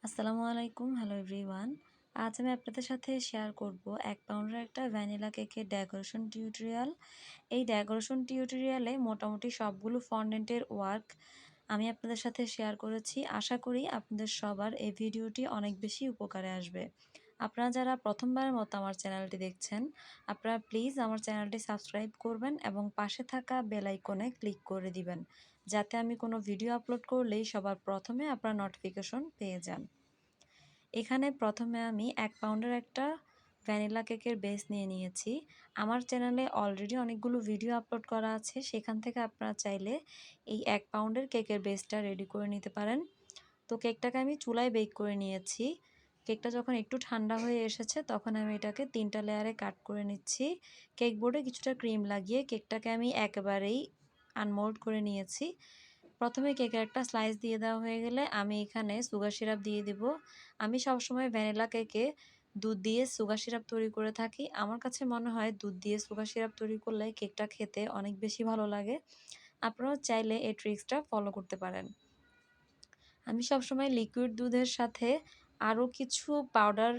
আসসালামু আলাইকুম, hello everyone. আজ আমি আপনাদের সাথে শেয়ার করব 1 পাউন্ডের একটা ভ্যানিলা কেকের ডেকোরেশন টিউটোরিয়াল। এই ডেকোরেশন টিউটোরিয়ালে মোটামুটি সবগুলো ফন্ডেন্টের ওয়ার্ক আমি আপনাদের সাথে শেয়ার করেছি। আশা করি আপনাদের সবার এই ভিডিওটি অনেক বেশি উপকারে আসবে। আপনারা যারা প্রথমবারের মতো আমার চ্যানেলটি দেখছেন, আপনারা প্লিজ আমার চ্যানেলটি সাবস্ক্রাইব করবেন এবং পাশে থাকা বেল আইকনে ক্লিক করে দিবেন, যাতে আমি কোনো ভিডিও আপলোড করলেই সবার প্রথমে আপনারা নোটিফিকেশন পেয়ে যান। এখানে প্রথমে আমি 1 পাউন্ডের একটা ভ্যানিলা কেকের বেস নিয়ে নিয়েছি। আমার চ্যানেলে অলরেডি অনেকগুলো ভিডিও আপলোড করা আছে, সেখান থেকে আপনারা চাইলে এই 1 পাউন্ডের কেকের বেসটা রেডি করে নিতে পারেন। তো কেকটাকে আমি চুলায় বেক করে নিয়েছি। কেকটা যখন একটু ঠান্ডা হয়ে এসেছে তখন আমি এটাকে 3টা লেয়ারে কাট করে নিচ্ছি। কেক বোর্ডে কিছুটা ক্রিম লাগিয়ে কেকটাকে আমি একেবারেই আনমোল্ড করে নিয়েছি। প্রথমে কেকের একটা স্লাইস দিয়ে দেওয়া হয়ে গেলে আমি এখানে সুগার সিরাপ দিয়ে দিব। আমি সবসময় ভ্যানিলা কেকে দুধ দিয়ে সুগার সিরাপ তৈরি করে থাকি। আমার কাছে মনে হয় দুধ দিয়ে সুগার সিরাপ তৈরি করলে কেকটা খেতে অনেক বেশি ভালো লাগে। আপনারাও চাইলে এই ট্রিক্সটা ফলো করতে পারেন। আমি সবসময় লিকুইড দুধের সাথে আরও কিছু পাউডার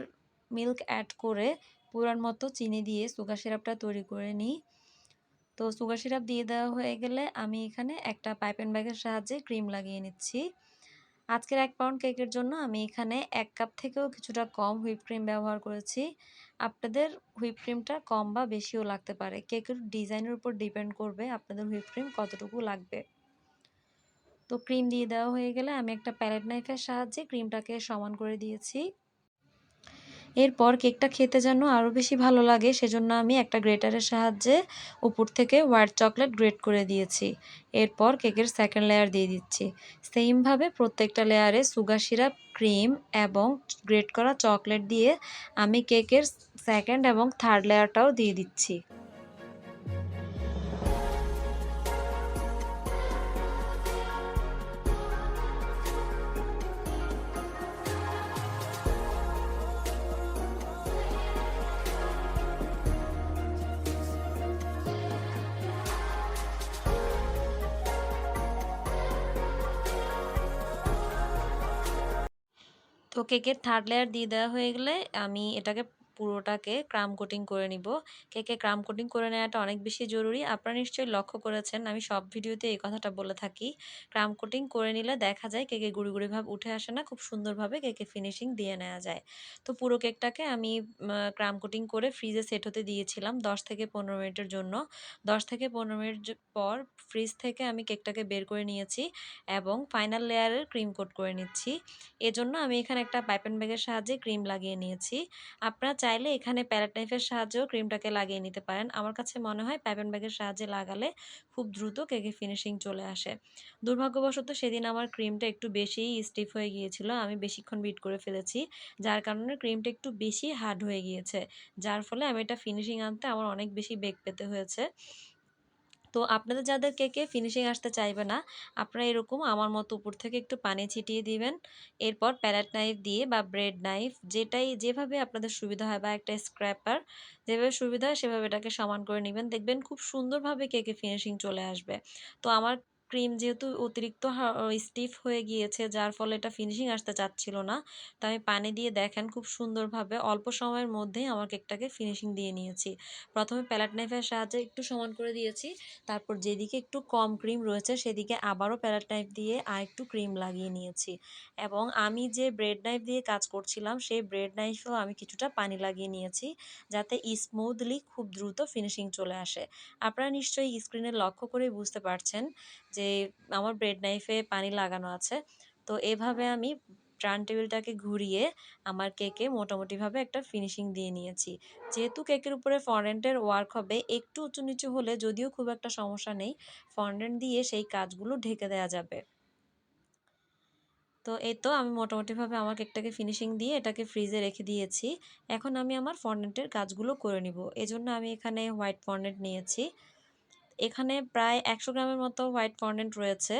মিল্ক অ্যাড করে পুরান মতো চিনি দিয়ে সুগার সিরাপটা তৈরি করে নিই। তো সুগার সিরাপ দিয়ে দেওয়া হয়ে গেলে আমি এখানে একটা পাইপ অ্যান্ড ব্যাগের সাহায্যে ক্রিম লাগিয়ে নিচ্ছি। আজকের 1 পাউন্ড কেকের জন্য আমি এখানে 1 কাপ থেকেও কিছুটা কম হুইপ ক্রিম ব্যবহার করেছি। আপনাদের হুইপ ক্রিমটা কম বা বেশিও লাগতে পারে। কেকের ডিজাইনের উপর ডিপেন্ড করবে আপনাদের হুইপ ক্রিম কতটুকু লাগবে। তো ক্রিম দিয়ে দেওয়া হয়ে গেলে আমি একটা প্যালেট নাইফের সাহায্যে ক্রিমটাকে সমান করে দিয়েছি। এরপর কেকটা খেতে যেন আরও বেশি ভালো লাগে সেজন্য আমি একটা গ্রেটারের সাহায্যে উপর থেকে হোয়াইট চকলেট গ্রেট করে দিয়েছি। এরপর কেকের সেকেন্ড লেয়ার দিয়ে দিচ্ছি। সেমভাবে প্রত্যেকটা লেয়ারে সুগার সিরাপ, ক্রিম এবং গ্রেট করা চকলেট দিয়ে আমি কেকের সেকেন্ড এবং থার্ড লেয়ারটাও দিয়ে দিচ্ছি। তো কেকের থার্ড লেয়ার দিয়ে দেওয়া হয়ে গেলে আমি এটাকে পুরোটাকে ক্রাম কোটিং করে নিব। কেকে ক্রাম কোটিং করে নেওয়াটা অনেক বেশি জরুরি। আপনারা নিশ্চয়ই লক্ষ্য করেছেন আমি সব ভিডিওতে এই কথাটা বলে থাকি। ক্রাম কোটিং করে নিলে দেখা যায় কেকে গুঁড়ি গুঁড়ি ভাব উঠে আসে না, খুব সুন্দরভাবে কেকে ফিনিশিং দিয়ে নেওয়া যায়। তো পুরো কেকটাকে আমি ক্রাম কোটিং করে ফ্রিজে সেট হতে দিয়েছিলাম 10 থেকে 15 মিনিটের জন্য। 10 থেকে 15 মিনিট পর ফ্রিজ থেকে আমি কেকটাকে বের করে নিয়েছি এবং ফাইনাল লেয়ারের ক্রিম কোট করে নিচ্ছি। এজন্য আমি এখানে একটা পাইপ অ্যান্ড ব্যাগের সাহায্যে ক্রিম লাগিয়ে নিয়েছি। আপনারা চাইলে এখানে প্যালেট নাইফের সাহায্যেও ক্রিমটাকে লাগিয়ে নিতে পারেন। আমার কাছে মনে হয় পাইপ অ্যান্ড ব্যাগের সাহায্যে লাগালে খুব দ্রুত কেকের ফিনিশিং চলে আসে। দুর্ভাগ্যবশত সেদিন আমার ক্রিমটা একটু বেশিই স্টিফ হয়ে গিয়েছিল। আমি বেশিক্ষণ বিট করে ফেলেছি। যার কারণে ক্রিমটা একটু বেশি হার্ড হয়ে গিয়েছে। যার ফলে আমি এটা ফিনিশিং আনতে আমার অনেক বেশি বেগ পেতে হয়েছে। তো আপনাদের যাদের কেকে ফিনিশিং আসতে চাইবে না, আপনারা এরকম আমার মতো উপর থেকে একটু পানি ছিটিয়ে দিবেন। এরপর প্যালেট নাইফ দিয়ে বা ব্রেড নাইফ যেভাবে আপনাদের সুবিধা হয় বা একটা স্ক্র্যাপার যেভাবে সুবিধা হয় সেভাবে এটাকে সমান করে নেবেন। দেখবেন খুব সুন্দরভাবে কেকে ফিনিশিং চলে আসবে। তো আমার ক্রিম যেহেতু অতিরিক্ত স্টিফ হয়ে গিয়েছে যার ফলে এটা ফিনিশিং আসতে চাচ্ছিল না। তো আমি পানি দিয়ে দেখেন খুব সুন্দরভাবে অল্প সময়ের মধ্যেই আমার কেকটাকে ফিনিশিং দিয়ে নিয়েছি। প্রথমে প্যালেট নাইফের সাহায্যে একটু সমান করে দিয়েছি। তারপর যেদিকে একটু কম ক্রিম রয়েছে সেদিকে আবারও প্যালেট নাইফ দিয়ে আরেকটু ক্রিম লাগিয়ে নিয়েছি এবং আমি যে ব্রেড নাইফ দিয়ে কাজ করছিলাম সেই ব্রেড নাইফেও আমি কিছুটা পানি লাগিয়ে নিয়েছি যাতে স্মুথলি খুব দ্রুত ফিনিশিং চলে আসে। আপনারা নিশ্চয়ই স্ক্রিনে লক্ষ্য করে বুঝতে পারছেন যে আমার ব্রেড নাইফে পানি লাগানো আছে। তো এভাবে আমি টার্ন টেবিলটাকে ঘুরিয়ে আমার কেকে মোটামুটিভাবে একটা ফিনিশিং দিয়ে নিয়েছি। যেহেতু কেকের উপরে ফন্ডেন্টের ওয়ার্ক হবে একটু উঁচু নিচু হলে যদিও খুব একটা সমস্যা নেই, ফন্ডেন্ট দিয়ে সেই কাজগুলো ঢেকে দেওয়া যাবে। তো এই তো আমি মোটামুটিভাবে আমার কেকটাকে ফিনিশিং দিয়ে এটাকে ফ্রিজে রেখে দিয়েছি। এখন আমি আমার ফন্ডেন্টের কাজগুলো করে নিব। এজন্য আমি এখানে হোয়াইট ফন্ডেন্ট নিয়েছি। এখানে প্রায় 100 গ্রামের মতো হোয়াইট ফন্ডেন্ট রয়েছে।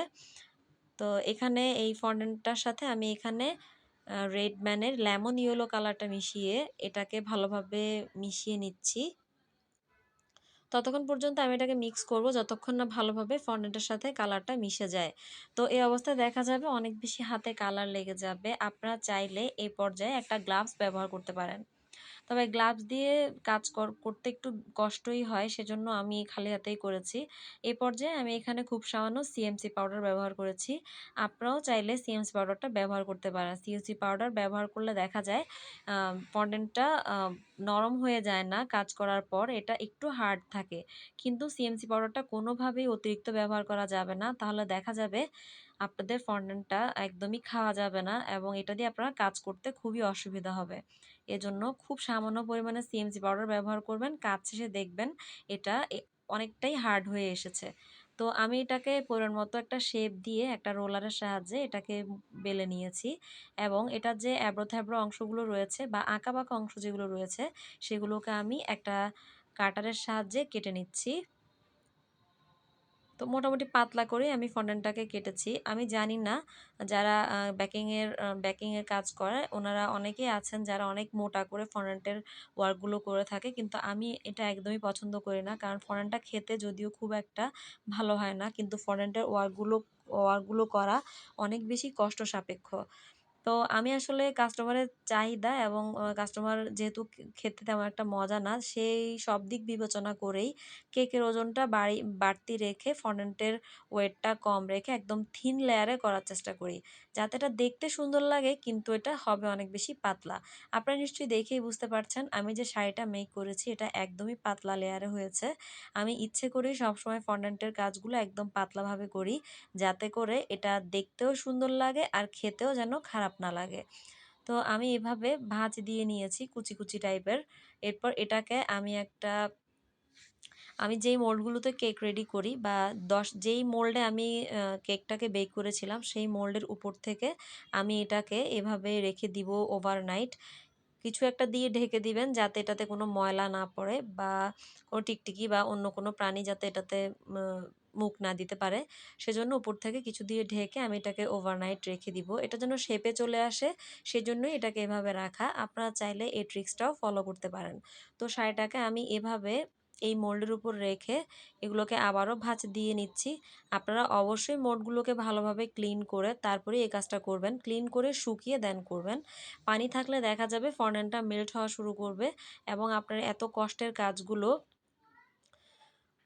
তো এখানে এই ফন্ডেন্টটার সাথে আমি এখানে রেড ম্যানের লেমন ইয়েলো কালারটা মিশিয়ে এটাকে ভালোভাবে মিশিয়ে নিচ্ছি। ততক্ষণ পর্যন্ত আমি এটাকে মিক্স করব যতক্ষণ না ভালোভাবে ফন্ডেন্টের সাথে কালারটা মিশে যায়। তো এই অবস্থায় দেখা যাবে অনেক বেশি হাতে কালার লেগে যাবে। আপনারা চাইলে এই পর্যায়ে একটা গ্লাভস ব্যবহার করতে পারেন। তবে গ্লাভস দিয়ে কাজ করতে একটু কষ্টই হয়, সেজন্য আমি খালি হাতেই করেছি। এই পর্যায়ে আমি এখানে খুব সামান্য সিএমসি পাউডার ব্যবহার করেছি। আপনারাও চাইলে সিএমসি পাউডারটা ব্যবহার করতে পারেন। সিএমসি পাউডার ব্যবহার করলে দেখা যায় ফন্ডেন্টটা নরম হয়ে যায় না কাজ করার পর, এটা একটু হার্ড থাকে। কিন্তু সিএমসি পাউডারটা কোনোভাবেই অতিরিক্ত ব্যবহার করা যাবে না, তাহলে দেখা যাবে আপনাদের ফন্ডেন্টটা একদমই খাওয়া যাবে না এবং এটা দিয়ে আপনারা কাজ করতে খুবই অসুবিধা হবে। এজন্য খুব সামান্য পরিমাণে সিএমসি পাউডার ব্যবহার করবেন। কাজ শেষে দেখবেন এটা অনেকটাই হার্ড হয়ে এসেছে। তো আমি এটাকে পরিমাণ মতো একটা শেপ দিয়ে একটা রোলারের সাহায্যে এটাকে বেলে নিয়েছি এবং এটার যে এবড়ো-থেবড়ো অংশগুলো রয়েছে বা আঁকাবাঁকা অংশ যেগুলো রয়েছে সেগুলোকে আমি একটা কাটারের সাহায্যে কেটে নিচ্ছি। তো মোটামুটি পাতলা করে আমি ফন্ডেন্টটাকে কেটেছি। আমি জানি না যারা বেকিংয়ের কাজ করে ওনারা অনেকেই আছেন যারা অনেক মোটা করে ফন্ডেন্টের ওয়ার্কগুলো করে থাকে। কিন্তু আমি এটা একদমই পছন্দ করি না। কারণ ফন্ডেন্টটা খেতে যদিও খুব একটা ভালো হয় না, কিন্তু ফন্ডেন্টের ওয়ার্কগুলো করা অনেক বেশি কষ্ট সাপেক্ষ। তো আমি আসলে কাস্টমারের চাহিদা এবং কাস্টমার যেহেতু খেতে তেমন একটা মজা না, সেই সব দিক বিবেচনা করেই কেকের ওজনটা বাড়তি রেখে ফন্ডেন্টের ওয়েটটা কম রেখে একদম থিন লেয়ারে করার চেষ্টা করি। যাতে এটা দেখতে সুন্দর লাগে কিন্তু এটা হবে অনেক বেশি পাতলা। আপনারা নিশ্চয়ই দেখেই বুঝতে পারছেন আমি যে শাড়িটা মেক করেছি এটা একদমই পাতলা লেয়ারে হয়েছে। আমি ইচ্ছে করেই সবসময় ফন্ডেন্টের কাজগুলো একদম পাতলাভাবে করি, যাতে করে এটা দেখতেও সুন্দর লাগে আর খেতেও যেন খারাপ না লাগে। তো আমি এভাবে ভাঁজ দিয়ে নিয়েছি কুচি কুচি টাইপের। এরপর এটাকে আমি যেই মোল্ডগুলোতে কেক রেডি করি বা যেই মোল্ডে আমি কেকটাকে বেক করেছিলাম সেই মোল্ডের উপর থেকে আমি এটাকে এভাবে রেখে দিব ওভারনাইট। কিছু একটা দিয়ে ঢেকে দিবেন যাতে এটাতে কোনো ময়লা না পড়ে বা কোনো টিকটিকি বা অন্য কোনো প্রাণী যাতে এটাতে মুখ না দিতে পারে। সেজন্য উপর থেকে কিছু দিয়ে ঢেকে আমি এটাকে ওভারনাইট রেখে দিব। এটা যেন শেপে চলে আসে সেজন্যই এটাকে এভাবে রাখা। আপনারা চাইলে এই ট্রিক্সটাও ফলো করতে পারেন। তো শাড়িটাকে আমি এভাবে এই মোল্ডের উপর রেখে এগুলোকে আবারও ভাঁজ দিয়ে নিচ্ছি। আপনারা অবশ্যই মোল্ডগুলোকে ভালোভাবে ক্লিন করে তারপরে এই কাজটা করবেন। ক্লিন করে শুকিয়ে দেন করবেন। পানি থাকলে দেখা যাবে ফন্ডেন্টটা মেল্ট হওয়া শুরু করবে এবং আপনার এত কষ্টের কাজগুলো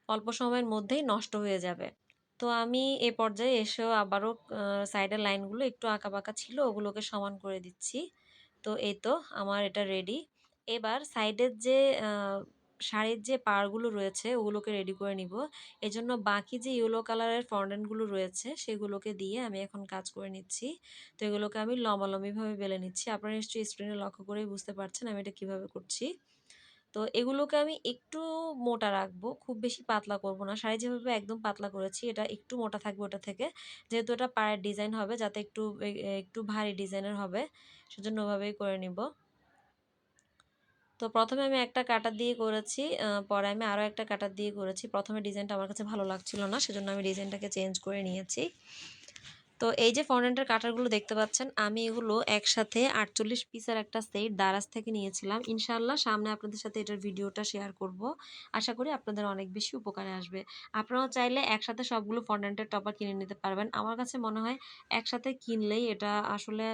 অল্প সময়ের মধ্যেই নষ্ট হয়ে যাবে। তো আমি এ পর্যায়ে এসেও আবারও সাইডের লাইনগুলো একটু আঁকাবাঁকা ছিল ওগুলোকে সমান করে দিচ্ছি। তো এই তো আমার এটা রেডি। এবার সাইডের যে শাড়ির যে পাড়গুলো রয়েছে ওগুলোকে রেডি করে নিব। এজন্য বাকি যে ইয়েলো কালারের ফন্ডেন্টগুলো রয়েছে সেগুলোকে দিয়ে আমি এখন কাজ করে নিচ্ছি। তো এগুলোকে আমি লম্বালম্বিভাবে বেলে নিচ্ছি। আপনারা নিশ্চয়ই স্ক্রিনে লক্ষ্য করেই বুঝতে পারছেন আমি এটা কিভাবে করছি। তো এগুলোকে আমি একটু মোটা রাখবো, খুব বেশি পাতলা করব না। শাড়ি যেভাবে একদম পাতলা করেছি এটা একটু মোটা থাকবে ওটা থেকে। যেহেতু এটা পাড়ের ডিজাইন হবে যাতে একটু ভারী ডিজাইনের হবে সেজন্য ওভাবেই করে নিব। তো প্রথমে আমি একটা কাটার দিয়ে করেছি, পরে আমি আরও একটা কাটার দিয়ে করেছি। প্রথমে ডিজাইনটা আমার কাছে ভালো লাগছিল না সেজন্য আমি ডিজাইনটাকে চেঞ্জ করে নিয়েছি। তো এই যে ফন্ডেন্টের কাটারগুলো দেখতে পাচ্ছেন আমি এগুলো একসাথে 48 পিসের একটা সেট দারাজ থেকে নিয়েছিলাম। ইনশাআল্লাহ সামনে আপনাদের সাথে এটার ভিডিওটা শেয়ার করব। আশা করি আপনাদের অনেক বেশি উপকারে আসবে। আপনারাও চাইলে একসাথে সবগুলো ফন্ডেন্টের টপার কিনে নিতে পারবেন। আমার কাছে মনে হয় একসাথে কিনলেই এটা আসলে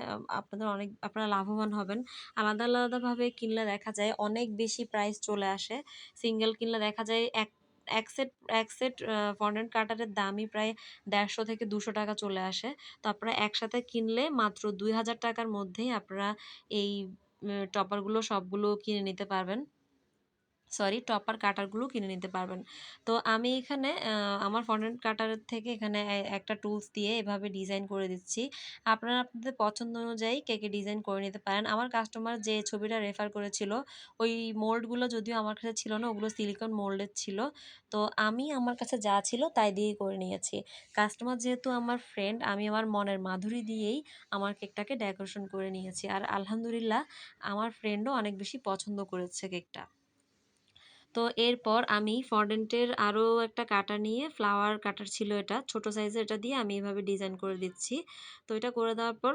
আপনারা লাভবান হবেন। আলাদা আলাদাভাবে কিনলে দেখা যায় অনেক বেশি প্রাইস চলে আসে। সিঙ্গেল কিনলে দেখা যায় এক সেট এক সেট ফন্ডেন্ট কাটারের দামই প্রায় ১৫০ থেকে ২০০ টাকা চলে আসে। তো আপনারা একসাথে কিনলে মাত্র ২,০০০ টাকার মধ্যেই আপনারা এই টপারগুলো সবগুলো কিনে নিতে পারবেন। টপার কাটারগুলো কিনে নিতে পারবেন। তো আমি এখানে আমার ফন্ডেন্ট কাটারের থেকে এখানে একটা টুলস দিয়ে এভাবে ডিজাইন করে দিচ্ছি। আপনারা আপনাদের পছন্দ অনুযায়ী কেকে ডিজাইন করে নিতে পারেন। আমার কাস্টমার যে ছবিটা রেফার করেছিল ওই মোল্ডগুলো যদিও আমার কাছে ছিল না, ওগুলো সিলিকন মোল্ডের ছিল। তো আমি আমার কাছে যা ছিল তাই দিয়েই করে নিয়েছি। কাস্টমার যেহেতু আমার ফ্রেন্ড আমি আমার মনের মাধুরী দিয়েই আমার কেকটাকে ডেকোরেশন করে নিয়েছি। আর আলহামদুলিল্লাহ আমার ফ্রেন্ডও অনেক বেশি পছন্দ করেছে কেকটা। তো এরপর আমি ফন্ডেন্টের আরও একটা কাটা নিয়ে ফ্লাওয়ার কাটার ছিল এটা ছোট সাইজের, এটা দিয়ে আমি এভাবে ডিজাইন করে দিচ্ছি। তো এটা করে দেওয়ার পর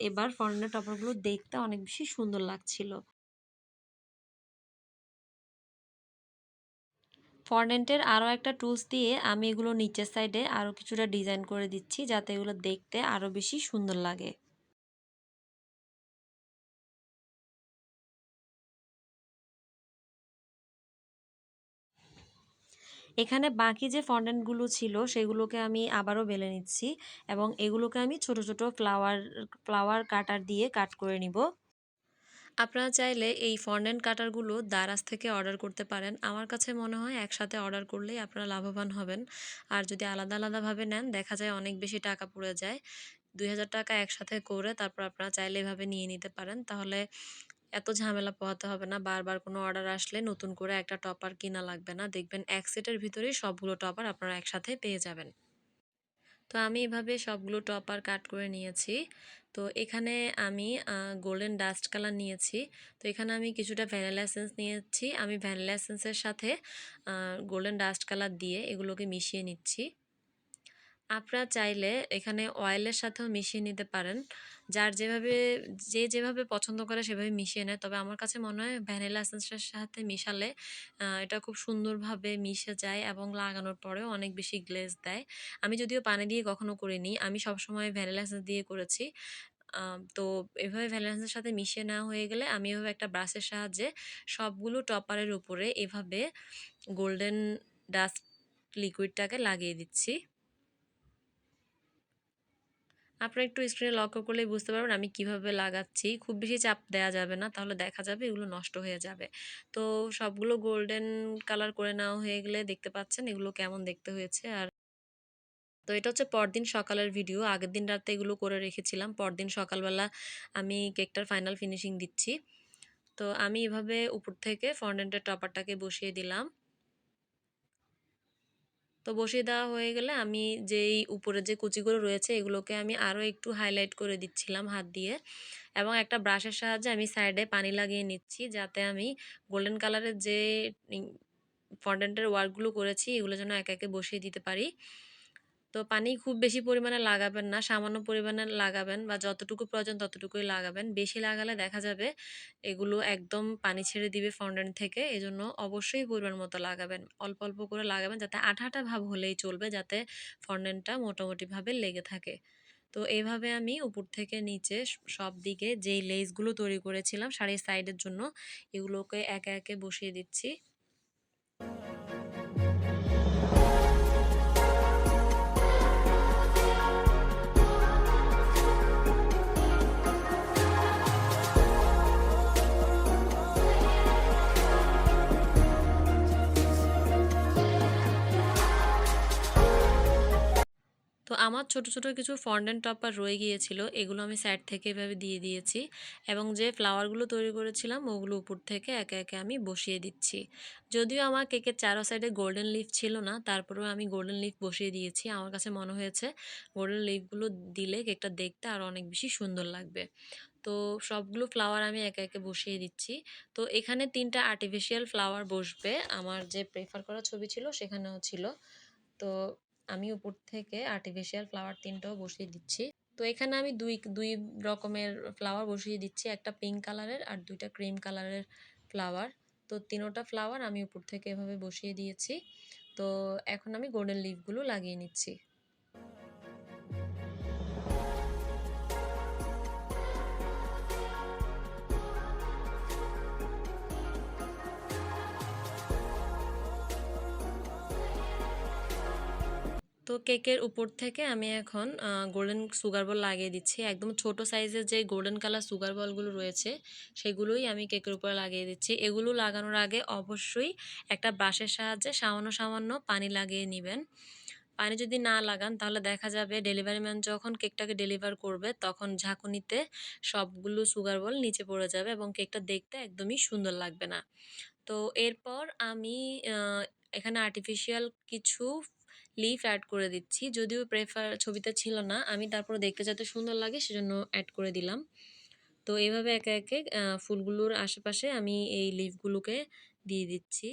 এবার ফন্ডেন্টের টপারগুলো দেখতে অনেক বেশি সুন্দর লাগছিল। ফন্ডেন্টের আরও একটা টুলস দিয়ে আমি এগুলো নিচের সাইডে আরও কিছুটা ডিজাইন করে দিচ্ছি যাতে এগুলো দেখতে আরও বেশি সুন্দর লাগে। এখানে বাকি যে ফন্ডেন্টগুলো ছিল সেগুলোকে আমি আবারও বেলে নিচ্ছি এবং এগুলোকে আমি ছোট ছোট ফ্লাওয়ার ফ্লাওয়ার কাটার দিয়ে কাট করে নিব। আপনারা চাইলে এই ফন্ডেন্ট কাটারগুলো দারাজ থেকে অর্ডার করতে পারেন। আমার কাছে মনে হয় একসাথে অর্ডার করলেই আপনারা লাভবান হবেন। আর যদি আলাদা আলাদাভাবে নেন দেখা যায় অনেক বেশি টাকা পড়ে যায়। ২,০০০ টাকা একসাথে করে তারপর আপনারা চাইলে এভাবে নিয়ে নিতে পারেন। তাহলে এত ঝামেলা পোহাতে হবে না। বারবার কোনো অর্ডার আসলে নতুন করে একটা টপার কিনা লাগবে না। দেখবেন এক সেটের ভিতরেই সবগুলো টপার আপনারা একসাথে পেয়ে যাবেন। তো আমি এভাবে সবগুলো টপার কাট করে নিয়েছি। তো এখানে আমি গোল্ডেন ডাস্ট কালার নিয়েছি। তো এখানে আমি কিছুটা ভ্যানিলা এসেন্স নিয়েছি। আমি ভ্যানিলা এসেন্সের সাথে গোল্ডেন ডাস্ট কালার দিয়ে এগুলোকে মিশিয়ে নিচ্ছি। আপনারা চাইলে এখানে অয়েলের সাথেও মিশিয়ে নিতে পারেন। যার যেভাবে যে যেভাবে পছন্দ করে সেভাবে মিশিয়ে নেয়। তবে আমার কাছে মনে হয় ভ্যানিলা এসেন্সের সাথে মিশালে এটা খুব সুন্দরভাবে মিশে যায় এবং লাগানোর পরেও অনেক বেশি গ্লেজ দেয়। আমি যদিও পানি দিয়ে কখনো করিনি। আমি সবসময় ভ্যানিলা এসেন্স দিয়ে করেছি। তো এভাবে ভ্যানিলা এসেন্সের সাথে মিশিয়ে নেওয়া হয়ে গেলে আমি এভাবে একটা ব্রাশের সাহায্যে সবগুলো টপারের উপরে এভাবে গোল্ডেন ডাস্ট লিকুইডটাকে লাগিয়ে দিচ্ছি। আপনারা একটু স্ক্রিনে লক্ষ্য করলেই বুঝতে পারবেন আমি কিভাবে লাগাচ্ছি। খুব বেশি চাপ দেয়া যাবে না, তাহলে দেখা যাবে এগুলো নষ্ট হয়ে যাবে। তো সবগুলো গোল্ডেন কালার করে নেওয়া হয়ে গেলে দেখতে পাচ্ছেন এগুলো কেমন দেখতে হয়েছে। আর তো এটা হচ্ছে পরদিন সকালের ভিডিও। আগের দিন রাতে এগুলো করে রেখেছিলাম। পরদিন সকালবেলা আমি কেকটার ফাইনাল ফিনিশিং দিচ্ছি। তো আমি এভাবে উপর থেকে ফন্ডেন্টের টপারটাকে বসিয়ে দিলাম। তো বসিয়ে দেওয়া হয়ে গেলে আমি যেই উপরে যে কুচিগুলো রয়েছে এগুলোকে আমি আরও একটু হাইলাইট করে দিচ্ছিলাম হাত দিয়ে এবং একটা ব্রাশের সাহায্যে আমি সাইডে পানি লাগিয়ে নিচ্ছি যাতে আমি গোল্ডেন কালারের যে ফন্ডেন্টের ওয়ার্কগুলো করেছি এগুলো যেন একে একে বসিয়ে দিতে পারি। তো পানি খুব বেশি পরিমাণে লাগাবেন না, সামান্য পরিমাণে লাগাবেন বা যতটুকু প্রয়োজন ততটুকুই লাগাবেন। বেশি লাগালে দেখা যাবে এগুলো একদম পানি ছেড়ে দিবে ফন্ডেন্ট থেকে। এজন্য অবশ্যই পরিমাণ মতো লাগাবেন। অল্প অল্প করে লাগাবেন যাতে আঠা আঠা ভাব হলেই চলবে, যাতে ফন্ডেন্টটা মোটামুটিভাবে লেগে থাকে। তো এইভাবে আমি উপর থেকে নিচে সব দিকে যেই লেসগুলো তৈরি করেছিলাম শাড়ির সাইডের জন্য এগুলোকে একে একে বসিয়ে দিচ্ছি। তো আমার ছোট ছোট কিছু ফন্ডেন্ট টপার রয়ে গিয়েছিল, এগুলো আমি সাইড থেকে এভাবে দিয়ে দিয়েছি এবং যে ফ্লাওয়ারগুলো তৈরি করেছিলাম ওগুলো উপর থেকে একে একে আমি বসিয়ে দিচ্ছি। যদিও আমার কেকের চারো সাইডে গোল্ডেন লিফ ছিল না, তারপরেও আমি গোল্ডেন লিফ বসিয়ে দিয়েছি। আমার কাছে মনে হয়েছে গোল্ডেন লিফগুলো দিলে কেকটা দেখতে আরও অনেক বেশি সুন্দর লাগবে। তো সবগুলো ফ্লাওয়ার আমি একে একে বসিয়ে দিচ্ছি। তো এখানে ৩টা আর্টিফিশিয়াল ফ্লাওয়ার বসবে, আমার যে প্রেফার করা ছবি ছিল সেখানেও ছিল। তো আমি উপর থেকে আর্টিফিশিয়াল ফ্লাওয়ার ৩টাও বসিয়ে দিচ্ছি। তো এখানে আমি দুই দুই রকমের ফ্লাওয়ার বসিয়ে দিচ্ছি, একটা পিঙ্ক কালারের আর ২টা ক্রিম কালারের ফ্লাওয়ার। তো ৩টা ফ্লাওয়ার আমি উপর থেকে এভাবে বসিয়ে দিয়েছি। তো এখন আমি গোল্ডেন লিফগুলো লাগিয়ে নিচ্ছি। তো কেকের উপর থেকে আমি এখন গোল্ডেন সুগার বল লাগিয়ে দিচ্ছি। একদম ছোট সাইজের যে গোল্ডেন কালার সুগার বলগুলো রয়েছে সেগুলোই আমি কেকের উপরে লাগিয়ে দিচ্ছি। এগুলো লাগানোর আগে অবশ্যই একটা ব্রাশের সাহায্যে সামান্য সামান্য পানি লাগিয়ে নেবেন। পানি যদি না লাগান তাহলে দেখা যাবে ডেলিভারি ম্যান যখন কেকটাকে ডেলিভার করবে তখন ঝাঁকুনিতে সবগুলো সুগার বল নিচে পড়ে যাবে এবং কেকটা দেখতে একদমই সুন্দর লাগবে না। তো এরপর আমি এখানে আর্টিফিশিয়াল কিছু লিফ অ্যাড করে দিচ্ছি। যদিও ছবিতে ছিল না, আমি তারপরে দেখতে যাতে সুন্দর লাগে সেজন্য অ্যাড করে দিলাম। তো এইভাবে একে একে ফুলগুলোর আশেপাশে আমি এই লিফগুলোকে দিয়ে দিচ্ছি।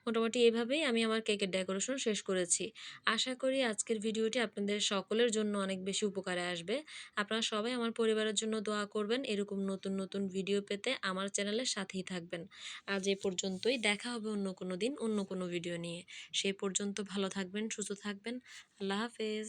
মোটামুটি এভাবেই আমি আমার কেকের ডেকোরেশন শেষ করেছি। আশা করি আজকের ভিডিওটি আপনাদের সকলের জন্য অনেক বেশি উপকারে আসবে। আপনারা সবাই আমার পরিবারের জন্য দোয়া করবেন। এরকম নতুন নতুন ভিডিও পেতে আমার চ্যানেলের সাথেই থাকবেন। আজ এ পর্যন্তই। দেখা হবে অন্য কোনো দিন অন্য কোনো ভিডিও নিয়ে। সেই পর্যন্ত ভালো থাকবেন, সুস্থ থাকবেন। আল্লাহ হাফেজ।